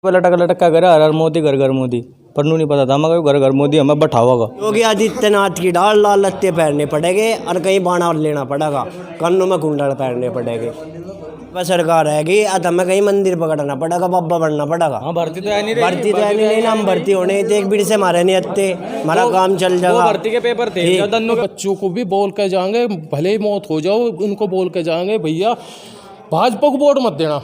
लटक लटक का करे हर हर मोदी घर घर मोदी पर नहीं पता था मगर घर घर मोदी हमें बैठाओगा। योगी आदित्यनाथ की डाल लाल लत्ते पहनने पड़ेंगे और कहीं बाणा लेना पड़ेगा, कानों में कुंडल पहनने पड़ेगे। वह सरकार रहेगी अब हमें कहीं मंदिर पकड़ना पड़ेगा, बाबा बनना पड़ेगा। भर्ती तो है नहीं, भर्ती तो है नहीं ना, हम भर्ती होने एक बीड़ से मारे नहीं आते, हमारा काम चल जाएगा। भर्ती के पेपर थे, बच्चों को भी बोल के जाएंगे, भले ही मौत हो जाओ उनको बोल के जाएंगे भैया भाजपा को वोट मत देना।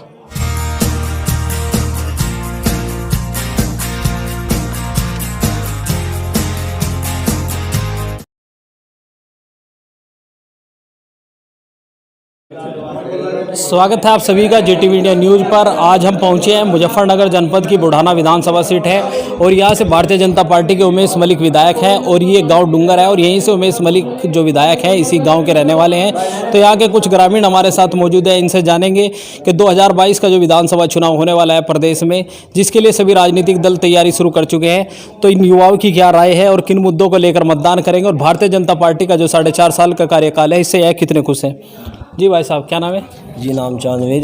स्वागत है आप सभी का JTV इंडिया न्यूज़ पर। आज हम पहुंचे हैं मुजफ्फरनगर जनपद की बुढ़ाना विधानसभा सीट है और यहाँ से भारतीय जनता पार्टी के उमेश मलिक विधायक हैं और ये गांव डूंगर है और यहीं से उमेश मलिक जो विधायक हैं इसी गांव के रहने वाले हैं। तो यहाँ के कुछ ग्रामीण हमारे साथ मौजूद है, इनसे जानेंगे कि 2022 का जो विधानसभा चुनाव होने वाला है प्रदेश में, जिसके लिए सभी राजनीतिक दल तैयारी शुरू कर चुके हैं, तो इन युवाओं की क्या राय है और किन मुद्दों को लेकर मतदान करेंगे और भारतीय जनता पार्टी का जो 4.5 साल का कार्यकाल है इससे यह कितने खुश हैं। जी भाई साहब, क्या नाम है? जी नाम चांदवीर।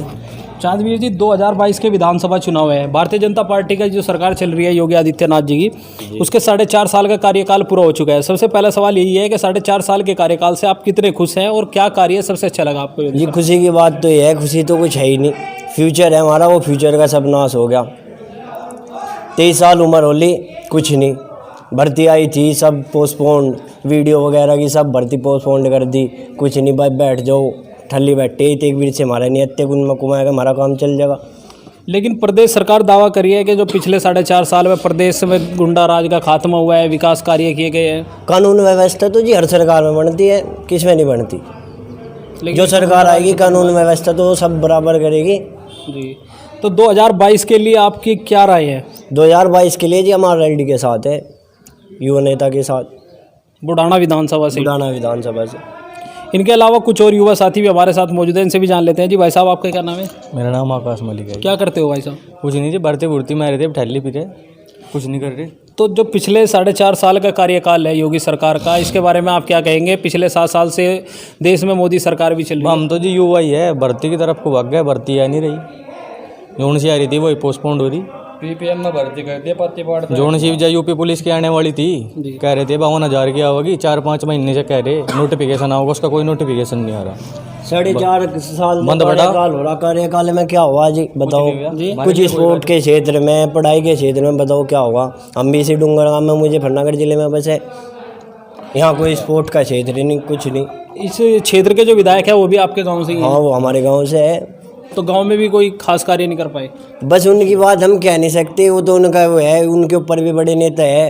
चांदवीर जी, 2022 के विधानसभा चुनाव है, भारतीय जनता पार्टी का जो सरकार चल रही है योगी आदित्यनाथ जी की, उसके 4.5 साल का कार्यकाल पूरा हो चुका है। सबसे पहला सवाल यही है कि 4.5 साल के कार्यकाल से आप कितने खुश हैं और क्या कार्य सबसे अच्छा लगा आपको? जी खुशी की बात तो ये है, खुशी तो कुछ है ही नहीं, फ्यूचर है हमारा, वो फ्यूचर का सब नाश हो गया। 23 साल उम्र होली, कुछ नहीं, भर्ती आई थी सब पोस्टपोन, वीडियो वगैरह की सब भर्ती पोस्टपोन कर दी, कुछ नहीं, भाई बैठ जाओ ठल्ली बैठे ही एक बीच से हमारा नहीं अत्ते उनमें कुमाएगा, हमारा काम चल जाएगा। लेकिन प्रदेश सरकार दावा करी है कि जो पिछले 4.5 साल में प्रदेश में गुंडा राज का खात्मा हुआ है, विकास कार्य किए गए हैं। कानून व्यवस्था तो जी हर सरकार में बनती है, किस में नहीं बनती। जो सरकार आएगी कानून व्यवस्था तो सब बराबर करेगी जी। तो 2022 के लिए आपकी क्या राय है? 2022 के लिए जी हमारा रेड्डी के साथ है, युवा नेता के साथ, बुढ़ाना विधानसभा से। बुढ़ाना विधानसभा से। इनके अलावा कुछ और युवा साथी भी हमारे साथ मौजूद हैं, इनसे भी जान लेते हैं। जी भाई साहब, आपका क्या नाम है? मेरा नाम आकाश मलिक है। क्या करते हो भाई साहब? कुछ नहीं जी, भर्ती भुर्ती में रहे थे, ठल्ली पी रहे, कुछ नहीं कर रहे। तो जो पिछले 4.5 साल का कार्यकाल है योगी सरकार का, इसके बारे में आप क्या कहेंगे? पिछले 7 साल से देश में मोदी सरकार भी चल रही है। हम तो जी युवा ही है, भर्ती की तरफ को भाग गए, भर्ती आ नहीं रही, जोन सी आ रही थी वही पोस्टपोन्ड हो रही। PPM में भर्ती कर दिया, पत्ती पाड़ जोन सी जो यूपी पुलिस की आने वाली थी, कह रहे थे 52,000 की आओगी, 4-5 महीने से कह रहे नोटिफिकेशन आओगा, उसका कोई नोटिफिकेशन नहीं आ रहा। 4.5 साल में कार्यकाल हो रहा, कार्यकाल में क्या हुआ जी बताओ? कुछ स्पोर्ट के क्षेत्र में, पढ़ाई के क्षेत्र में बताओ क्या होगा? हम भी इसी डूंगर गाँव में, मुजफ्फरनगर जिले में बसे, यहाँ कोई स्पोर्ट का क्षेत्र नहीं, कुछ नहीं। इस क्षेत्र के जो विधायक है वो भी आपके गाँव से ही? हाँ, वो हमारे गाँव से है। तो गांव में भी कोई खास कार्य नहीं कर पाए? बस उनकी बात हम कह नहीं सकते, वो तो उनका वो है, उनके ऊपर भी बड़े नेता है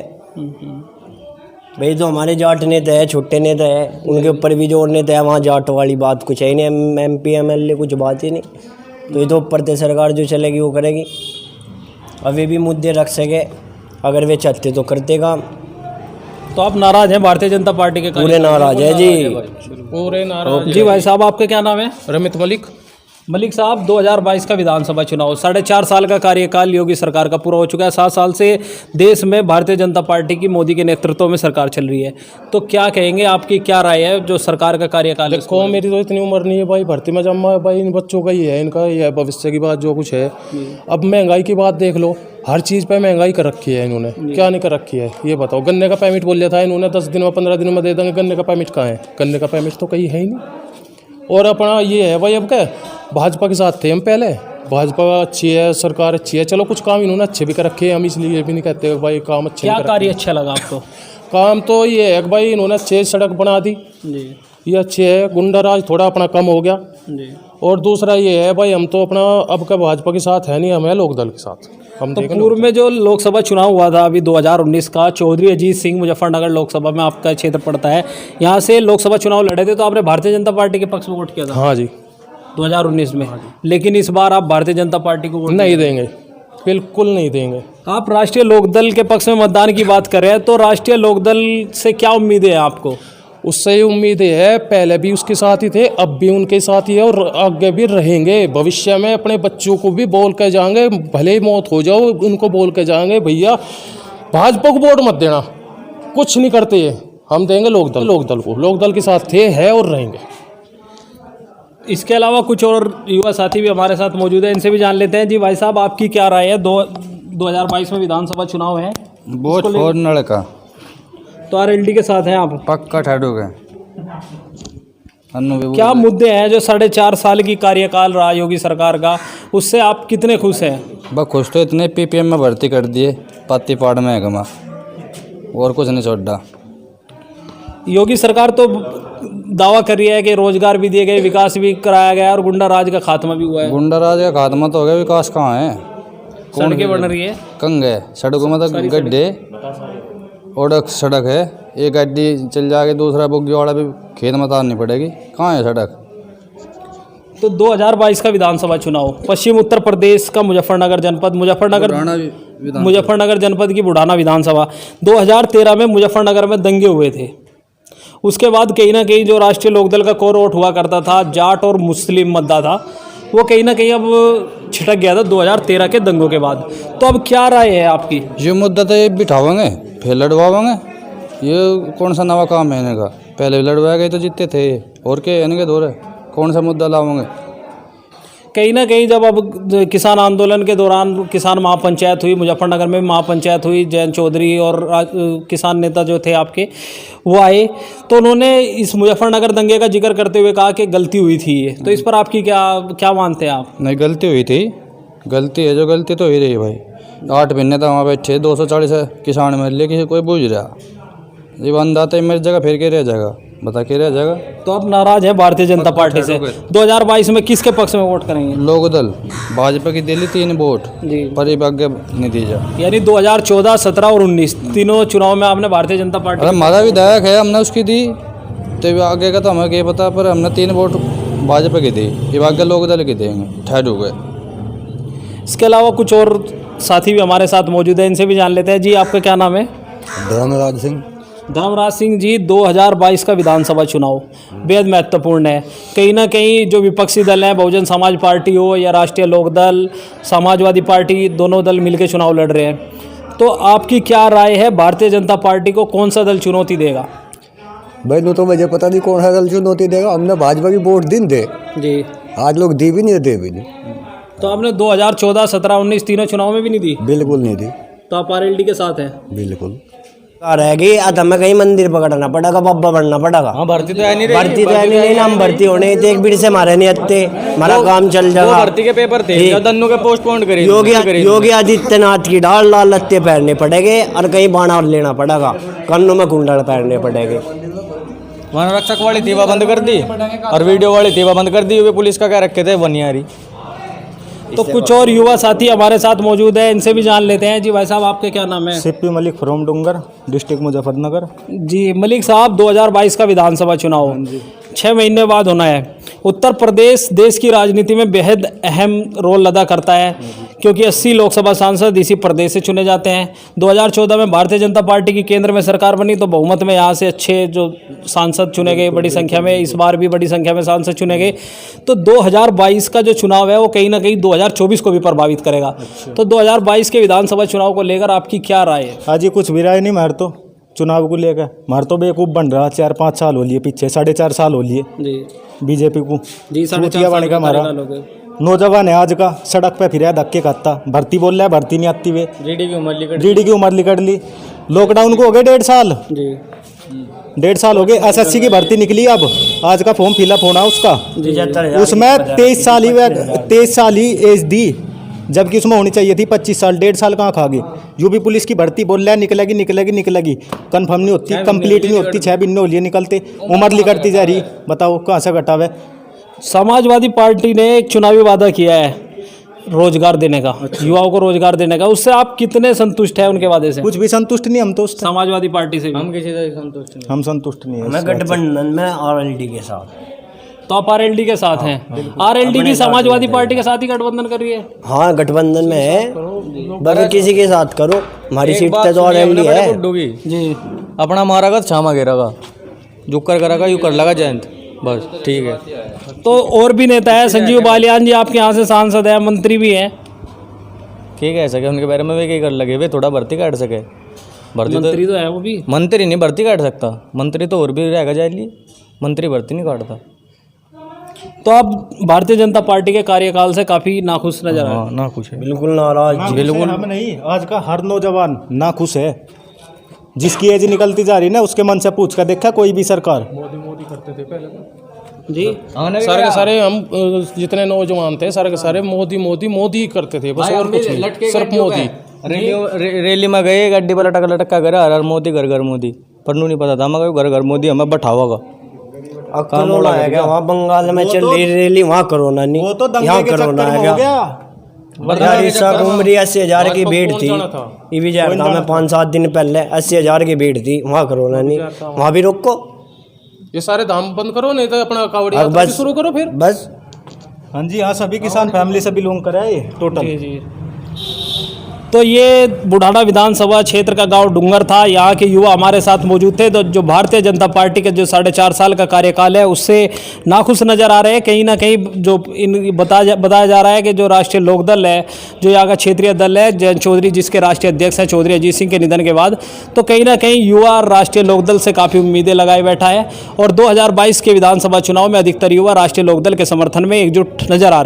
भाई, तो हमारे जाट नेता है, छोटे नेता है, उनके ऊपर भी जो और नेता है, वहाँ जाट वाली बात कुछ है ही नहीं, MP MLA कुछ बात ही नहीं। तो ये तो ऊपर से सरकार जो चलेगी वो करेगी। अभी भी मुद्दे रख सके, अगर वे चाहते तो करते काम। तो आप नाराज हैं भारतीय जनता पार्टी के? पूरे नाराज है जी, पूरे नाराज। जी भाई साहब, आपका क्या नाम है? रमित मलिक। मलिक साहब, 2022 का विधानसभा चुनाव, 4.5 साल का कार्यकाल योगी सरकार का पूरा हो चुका है। 7 साल से देश में भारतीय जनता पार्टी की मोदी के नेतृत्व में सरकार चल रही है, तो क्या कहेंगे, आपकी क्या राय है जो सरकार का कार्यकाल है? देखो मेरी तो इतनी उम्र नहीं है भाई, भर्ती में जमा भाई इन बच्चों का ही है, इनका ही है भविष्य की बात जो कुछ है। अब महंगाई की बात देख लो, हर चीज़ पे महंगाई कर रखी है इन्होंने, क्या नहीं कर रखी है ये बताओ? गन्ने का पेमेंट बोल दिया था इन्होंने 10 दिन में 15 दिन में दे देंगे, गन्ने का पेमेंट कहाँ है? गन्ने का पेमेंट तो कहीं है ही नहीं। और अपना ये है भाई, अब क्या भाजपा के साथ थे हम पहले, भाजपा अच्छी है, सरकार अच्छी है, चलो कुछ काम इन्होंने अच्छे भी कर रखे हैं, हम इसलिए भी नहीं कहते भाई काम अच्छे। क्या कार्य अच्छा लगा आपको? काम तो ये है कि भाई इन्होंने अच्छे सड़क बना दी जी, ये अच्छे है, गुंडा राज थोड़ा अपना कम हो गया जी। और दूसरा ये है भाई, हम तो अपना अब का भाजपा के साथ है नहीं, हम है लोकदल के साथ। हम तो पूर्व में जो लोकसभा चुनाव हुआ था अभी 2019 का, चौधरी अजीत सिंह मुजफ्फरनगर लोकसभा में आपका क्षेत्र पड़ता है, यहाँ से लोकसभा चुनाव लड़े थे, तो आपने भारतीय जनता पार्टी के पक्ष में वोट किया था? हाँ जी, 2019 में। लेकिन इस बार आप भारतीय जनता पार्टी को वोट नहीं देंगे, बिल्कुल नहीं देंगे। आप राष्ट्रीय लोकदल के पक्ष में मतदान की बात कर रहे हैं, तो राष्ट्रीय लोकदल से क्या उम्मीदें हैं आपको? उससे ही उम्मीद है, पहले भी उसके साथ ही थे, अब भी उनके साथ ही है और आगे भी रहेंगे। भविष्य में अपने बच्चों को भी बोल के जाएंगे, भले ही मौत हो जाओ उनको बोल के जाएंगे भैया भाजपा को वोट मत देना, कुछ नहीं करते ये, हम देंगे लोकदल को। लोकदल के साथ थे, है और रहेंगे। इसके अलावा कुछ और युवा साथी भी हमारे साथ मौजूद है, इनसे भी जान लेते हैं। जी भाई साहब, आपकी क्या राय है? 2022 में विधानसभा चुनाव है, वोट फॉर लड़का तो आरएलडी के साथ हैं आप। पक्का ठहरोगे। क्या मुद्दे हैं जो 4.5 साल की कार्यकाल रहा योगी सरकार का, उससे आप कितने खुश हैं? बस खुश तो इतने पीपीएम में भर्ती कर दिए, पाती पाड़ में है और कुछ नहीं छोड़ा। योगी सरकार तो दावा कर रही है कि रोजगार भी दिए गए, विकास भी कराया गया और गुंडा राज का खात्मा भी हुआ है। गुंडा राज का खात्मा तो हो गया, विकास कहाँ है? सड़कें बन रही है, कंग है सड़कों में, तो गड्ढे और सड़क है, एक गड्डी चल जाएगी, दूसरा बुग्गी वाला भी खेत में तारनी पड़ेगी, कहाँ है सड़क? तो 2022 का विधानसभा चुनाव पश्चिम उत्तर प्रदेश का मुजफ्फरनगर जनपद, मुजफ्फरनगर जनपद की बुढ़ाना विधानसभा। 2013 में मुजफ्फरनगर में दंगे हुए थे। उसके बाद कहीं ना कहीं जो राष्ट्रीय लोकदल का कोर वोट हुआ करता था, जाट और मुस्लिम मुद्दा था, वो कहीं ना कहीं अब छिटक गया था 2013 के दंगों के बाद। तो अब क्या राय है आपकी? ये मुद्दा तो ये बिठावेंगे फिर लड़वाएंगे, ये कौन सा नवा काम है इन्हें का? पहले भी लड़वाए गए तो जीते थे, और क्या इनके दौर है? कौन सा मुद्दा लाओगे? कहीं ना कहीं जब अब किसान आंदोलन के दौरान किसान महापंचायत हुई, मुजफ्फरनगर में महापंचायत हुई, जयंत चौधरी और किसान नेता जो थे आपके वो आए, तो उन्होंने इस मुजफ्फरनगर दंगे का जिक्र करते हुए कहा कि गलती हुई थी ये। तो इस पर आपकी क्या मानते हैं आप? नहीं, गलती हुई थी, गलती है जो गलती तो ही रही भाई। 8 महीने तक वहाँ बैठे, 240 किसान मर लिए, किसी कोई बूझ रहा? ये बंदा तो मेरी जगह फिर के रह जाएगा, बता के रह जाएगा। तो आप नाराज हैं भारतीय जनता पार्टी से? 2022 में किसके पक्ष में वोट करेंगे? लोकदल भाजपा की दिल्ली 3 वोट जी, परिभाग्य नतीजा। यानी 2014, 17 और 19 तीनों चुनाव में आपने भारतीय जनता पार्टी। अरे हमारा विधायक है, हमने उसकी दी, तो आगे का तो हमें क्या पता, पर हमने 3 वोट भाजपा की दी, ये भाग्य लोकदल की देंगे, ठहर गए। इसके अलावा कुछ और साथी भी हमारे साथ मौजूद हैं, इनसे भी जान लेते हैं। जी, आपका क्या नाम है? धर्मराज सिंह। धर्मराज सिंह जी, 2022 का विधानसभा चुनाव बेहद महत्वपूर्ण है। कहीं ना कहीं जो विपक्षी दल हैं, बहुजन समाज पार्टी हो या राष्ट्रीय लोकदल, समाजवादी पार्टी, दोनों दल मिलकर चुनाव लड़ रहे हैं। तो आपकी क्या राय है, भारतीय जनता पार्टी को कौन सा दल चुनौती देगा? भाई नो तो मुझे पता नहीं कौन सा दल चुनौती देगा। हमने भाजपा की वोट दिन दे जी, आज लोग दी भी नहीं, दे भी नहीं। तो आपने 2014, 17, 19 तीनों चुनाव में भी नहीं दी? बिल्कुल नहीं दी। तो आप आरएलडी के साथ हैं? बिल्कुल। रहेगी अब हमें कहीं मंदिर पकड़ना पड़ेगा, बाबा बनना पड़ेगा। हाँ, भर्ती तो है नहीं, भर्ती तो है नहीं ना, हम भर्ती होने एक बीड़ से मारे नहीं आते, हमारा काम चल जाएगा। भर्ती के पेपर थे, दन्नू के पोस्टपोन करे। योगी आदित्यनाथ की डाल लाल लत्ते पहनने पड़ेंगे और कहीं बाणा लेना पड़ेगा, कन्नों में कुंडल पहनने पड़ेंगे। वन रक्षक वाली थी वह बंद कर दी, और वीडियो वाली थी वह बंद कर दी। वे पुलिस का क्या रखे थे, बनियारी। तो कुछ और युवा साथी हमारे साथ मौजूद हैं, इनसे भी जान लेते हैं। जी भाई साहब, आपके क्या नाम है? Sippy Malik from Dungar, district Muzaffarnagar. जी मलिक साहब, 2022 का विधानसभा चुनाव 6 महीने बाद होना है। उत्तर प्रदेश देश की राजनीति में बेहद अहम रोल अदा करता है, क्योंकि 80 लोकसभा सांसद इसी प्रदेश से चुने जाते हैं। 2014 में भारतीय जनता पार्टी की केंद्र में सरकार बनी, तो बहुमत में यहाँ से अच्छे जो सांसद चुने गए बड़ी संख्या में, इस बार भी बड़ी संख्या में सांसद चुने गए। तो 2022 का जो चुनाव है वो कहीं ना कहीं 2024 को भी प्रभावित करेगा। तो 2022 के विधानसभा चुनाव को लेकर आपकी क्या राय है? आज ये कुछ भी राय नहीं, मार तो चुनाव को लेकर मार तो बेवकूफ़ बन रहा। 4-5 साल हो लिए पीछे, 4.5 साल हो लिए जी बीजेपी को। जी, 4.5 बने का हमारा नौजवान है आज का, सड़क पे फिर धक्के खाता, भर्ती बोल रहा है, भर्ती नहीं आती वे। जीडी की उम्र निकल ली। लॉकडाउन को हो गए 1.5 साल जी, 1.5 साल हो गए। एसएससी की भर्ती निकली, अब आज का फॉर्म फिलअप होना उसका, उसमें 23 साल ही एज दी, जबकि उसमें होनी चाहिए थी 25 साल। 1.5 साल कहाँ खा गए। यूपी पुलिस की भर्ती बोल रहा है निकलेगी, कंफर्म नहीं होती, कंप्लीट नहीं होती। 6 महीने हो लिए निकलते, उम्र निकलती जा रही। बताओ कहाँ से घटावे। समाजवादी पार्टी ने एक चुनावी वादा किया है रोजगार देने का, युवाओं को रोजगार देने का। उससे आप कितने संतुष्ट हैं उनके वादे से? कुछ भी संतुष्ट नहीं हम तो उससे। समाजवादी पार्टी से भी? हम किसी से संतुष्ट नहीं। हम संतुष्ट नहीं है। मैं गठबंधन में आरएलडी के साथ। तो आप आरएलडी के साथ हैं? आरएलडी भी समाजवादी पार्टी के साथ ही गठबंधन कर रही है? हाँ, गठबंधन में है, बाकी किसी के साथ करो, हमारी सीट पे तो आरएलडी है जी। अपना मारागा छामा घेरागा, जो कर करागा यू कर लगा जयंत, बस ठीक है। तो और भी नेता है, संजीव बालियान जी आपके यहाँ से सांसद है, मंत्री भी हैं। ठीक है, सके उनके बारे में वे क्या कर लगे, वे थोड़ा भर्ती काट सके। भर्ती मंत्री तो है वो भी। मंत्री नहीं भर्ती काट सकता, मंत्री तो और भी रहेगा जाए, मंत्री भर्ती नहीं काटता। तो आप भारतीय जनता पार्टी के कार्यकाल से काफ़ी नाखुश नजर आए। हाँ ना कुछ है। बिल्कुल नाराज बिल्कुल हम नहीं, आज का हर नौजवान नाखुश है। जिसकी एज निकलती जा रही है ना, उसके मन से पूछ कर देखा कोई भी सरकार। मोदी करते थे पहले जी सारे के सारे हम जितने नौजवान थे सारे के सारे मोदी मोदी मोदी करते थे, बस और कुछ नहीं, सिर्फ मोदी। रैली में गए, गड्डी पर लटक लटका करे, हर मोदी घर घर मोदी। पर नहीं पता था मगर घर घर मोदी हमें बैठावागा। कोरोना है क्या वहाँ बंगाल में चल रही रैली, वहाँ कोरोना नहीं, वो तो दंगे यहाँ के कोरोना चक्कर है में हो क्या? गया। ईसा उम्री 80,000 की भीड़ थी ये भी जयरदा में 5-7 दिन पहले 80,000 की भीड़ थी, वहाँ कोरोना नहीं, वहाँ भी रोको। ये सारे धाम बंद करो, नहीं तो अपना कावड़ी अब यात्रा बस शुरू करो फिर। बस हाँ जी, हाँ सभी किसान फैमिली से बिलोंग कर रहे हैं टोटल। जी। तो ये बुढ़ाना विधानसभा क्षेत्र का गांव डूंगर था। यहाँ के युवा हमारे साथ मौजूद थे, तो जो भारतीय जनता पार्टी के जो 4.5 साल का कार्यकाल है उससे नाखुश नजर आ रहे हैं। कहीं ना कहीं जो बताया जा रहा है कि जो राष्ट्रीय लोकदल है, जो यहाँ का क्षेत्रीय दल है, जयंत चौधरी जिसके राष्ट्रीय अध्यक्ष हैं चौधरी अजीत सिंह के निधन के बाद, तो कहीं ना कहीं युवा राष्ट्रीय लोकदल से काफ़ी उम्मीदें लगाए बैठा है। और 2022 के विधानसभा चुनाव में अधिकतर युवा राष्ट्रीय लोकदल के समर्थन में एकजुट नजर आ रहे हैं।